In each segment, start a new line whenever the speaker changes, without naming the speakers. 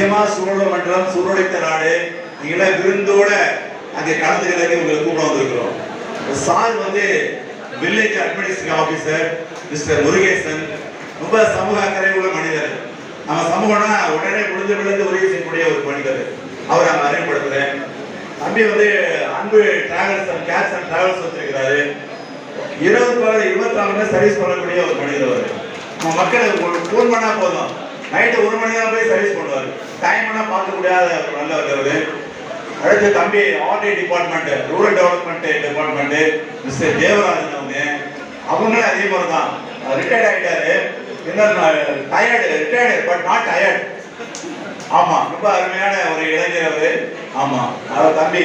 நிச்சயமா சூழமண்டலம் சூழலைத்த நாடு நீங்கள விருந்தோட அங்கே கலந்துக்கிறதுக்கு உங்களை கூப்பிட வந்திருக்கிறோம். சார் வந்து village administrative officer mister Murugesan ரொம்ப சமூக அக்கறை உள்ள மனிதர். நம்ம சமூகம்னா உடனே விழுந்து உதவி செய்யக்கூடிய ஒரு மனிதர். அவர் அங்கே அறிமுகப்படுத்துறேன். தம்பி வந்து Anbu travels and cabs and travels வச்சிருக்கிறாரு. 24 சர்வீஸ் பண்ணக்கூடிய ஒரு மனிதர். அவர் நம்ம மக்களுக்கு ஃபோன் பண்ணா போதும், நைட்டு 1 மணி நேரம் போய் சர்வீஸ் பண்ணுவார். டைம் எல்லாம் பார்க்க முடியாத ஒரு நல்ல இருக்கிறது. அடுத்து தம்பி RD department rural development department mister Devarajan அவங்களே அதே மாதிரி தான் ரிட்டையர்ட் ஆகிட்டாரு. Retired but not tired. ஆமா, ரொம்ப அருமையான ஒரு இளைஞர் அவரு. ஆமா, அவர் தம்பி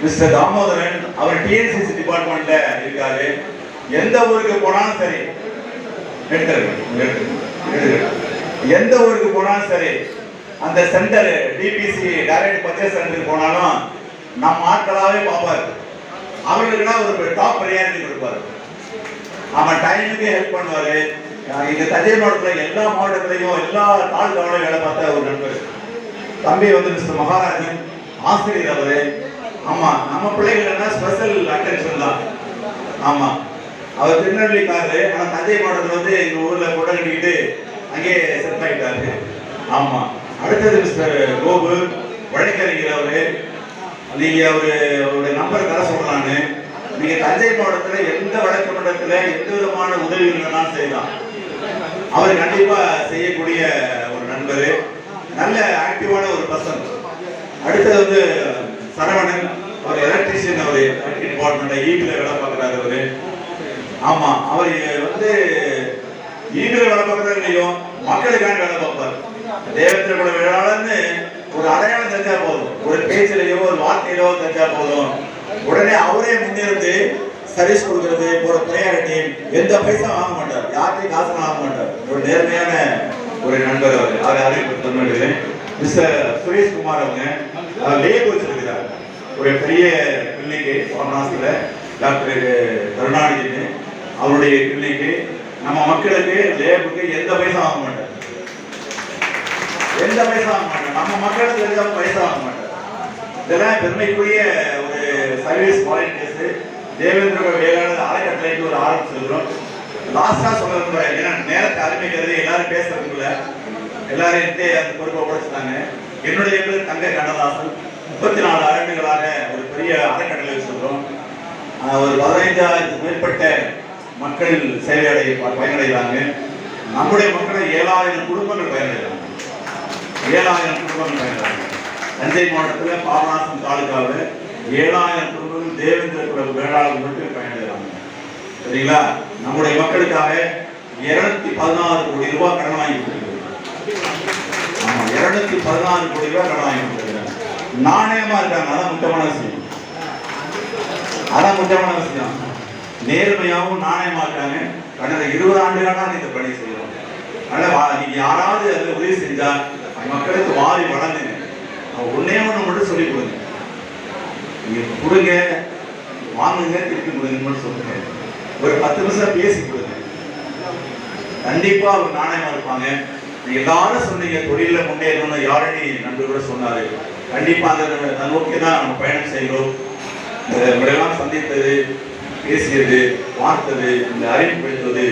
மிஸ்டர் தாமோதரன் அவர் டிஎன்சிசி டிபார்ட்மெண்ட்ல இருக்காரு. எந்த ஊருக்கு போனாலும் சரி எந்த ஊருக்கு போனாலும் சரி அந்த சென்டர் டிபிசி டைரக்ட் பர்ச்சேஸ் சென்டருக்கு போனாலும் நம்ம ஆட்களாவே பார்ப்பாரு. அவர்களுக்குன்னா ஒரு டாப் ப்ரையாரிட்டி கொடுப்பாரு. அவன் டைமுக்கு ஹெல்ப் பண்ணுவாரு. இங்க தஞ்சை மாவட்டத்தில் எல்லா மாவட்டத்திலையும் எல்லா தாழ்காலையும் வேலை பார்த்த ஒரு நண்பர். தம்பி வந்து மிஸ்டர் மகாராஜன் ஆசிரியர் அவரு. ஆமா, நம்ம பிள்ளைகள் ஸ்பெஷல் அட்டென்ஷன் தான். ஆமா, அவர் திருநெல்வேலிக்காரரு. ஆனா தஞ்சை மாவட்டத்தில் வந்து எங்க ஊர்ல கொடை கட்டிக்கிட்டு அங்கே செட் ஆகிட்டாரு. ஆமா, அடுத்தது மிஸ்டர் கோபு வழக்கறிஞர் அவரு. நீங்க அவருடைய நம்பர் தர சொல்றாங்க. நீங்க தஞ்சை மாவட்டத்தில் எந்த வழக்கு மன்றத்தில் எந்த விதமான உதவிகள் செய்யலாம், அவர் கண்டிப்பா செய்யக்கூடிய ஒரு நண்பர். நல்ல ஆக்டிவான ஒரு பர்சன். அடுத்தது வந்து சரவணன், அவர் எலக்ட்ரிஷியன். அவர் டிபார்ட்மெண்ட் ஈபில வேலை பார்க்கிறாரு அவரு. ஆமா, அவர் வந்து ஈபில வேலை பார்க்கறது இல்லையோ மக்களுக்கான வேலை பார்ப்பார். தேவேந்திர குல வேளாளர்னு ஒரு அடையாளம் தெரிஞ்சா போதும், ஒரு பேச்சிலையோ ஒரு வார்த்தையிலோ தெரிஞ்சா போதும், உடனே அவரே முன்னிருந்து சர்வீஸ் கொடுக்கறது ஒரு ப்ரையாரிட்டி. எந்த பைசா வாங்க மாட்டார், யார்கிட்டையும் காசு வாங்க மாட்டார். ஒரு நேர்மையான ஒரு நண்பர் அவர். அதை அறிவிப்பு மிஸ்டர் சுரேஷ்குமார் அவங்க லேப் வச்சிருக்கிறார். ஒரு பெரிய கிளினிக்கு வாரணாசியில டாக்டர் கருணாநிதினு அவருடைய கிளினிக்கு. நம்ம மக்களுக்கு லேபுக்கு எந்த பைசா வாங்க மாட்டார், எந்த பைசா வாங்க மாட்டார். நம்ம மக்களுக்கு எந்த பைசா வாங்க மாட்டார். இதெல்லாம் பெருமைக்குரிய ஒரு சர்வீஸ் வாலண்டியர்ஸ். தேவேந்திர வேளாண் அறக்கட்டளைக்கு ஒரு ஆரம்பிச்சிருக்கிறோம். லாஸ்டா சொல்ல ஏன்னா நேரத்தை அருமைக்கிறது எல்லாரும் பேசுறதுக்குள்ள எல்லாரும் அந்த பொறுப்பை உடைச்சிட்டாங்க. என்னுடைய பேர் தங்க கண்ணதாசன். 34 ஆண்டுகளாக ஒரு பெரிய அறக்கட்டளை வச்சிருக்கிறோம். ஒரு 15,000 மேற்பட்ட மக்கள் சேவை பயனடைகிறாங்க. நம்முடைய மக்கள் 7,000 குடும்பங்கள் பயனடைகிறாங்க. 7,000 குடும்பங்கள் பயனடைகிறாங்க. தஞ்சை மாவட்டத்தில் பாபநாசம் தாலுகாவில் 7,000 குடும்பங்கள் தேவேந்திர குல வேளாளர் மட்டும் பயனடைகிறாங்க. சரிங்களா? நம்முடைய மக்களுக்காக 216 கோடி ரூபாய் கடன் வாங்கி கொடுத்துருக்காங்க. 216 கோடி ரூபாய் கடன் வாங்கி கொடுத்துருக்காங்க. நாணயமா இருக்காங்க. அதான் முக்கியமான விஷயம். நேர்மையாகவும் நாணயமா இருக்காங்க. கடந்த 20 ஆண்டுகளாக இந்த பணி செய்யறோம். அதனால நீங்க யாராவது அதுல உதவி செஞ்சா மக்களுக்கு வாரி வழங்குங்க. ஒன்னே ஒண்ணு மட்டும் சொல்லி கொடுங்க. நீங்க கொடுங்க, வாங்குங்க, திருப்பி கொடுங்கன்னு சொல்லுங்க. ஒரு 10 நிமிஷம் பேசி கொடுங்க. கண்டிப்பா அவர் நாணயமா இருப்பாங்க. எல்லாரும் சொன்னீங்க தொழில முன்னேறணும்னு யாரணி நண்பர் கூட சொன்னாரு. கண்டிப்பா அதை நோக்கி தான் நம்ம பயணம் செய்கிறோம். இவரெல்லாம் சந்தித்தது, பேசியது, பார்த்தது, இந்த அறிமுகப்படுத்துவது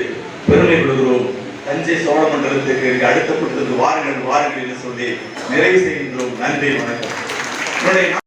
பெருமை கொள்கிறோம். தஞ்சை சோழமண்டலத்துக்கு அடுத்த கூட்டத்துக்கு வாருங்கள் வாருங்கள் என்று சொல்லி நிறைவு செய்கின்றோம். நன்றி, வணக்கம்.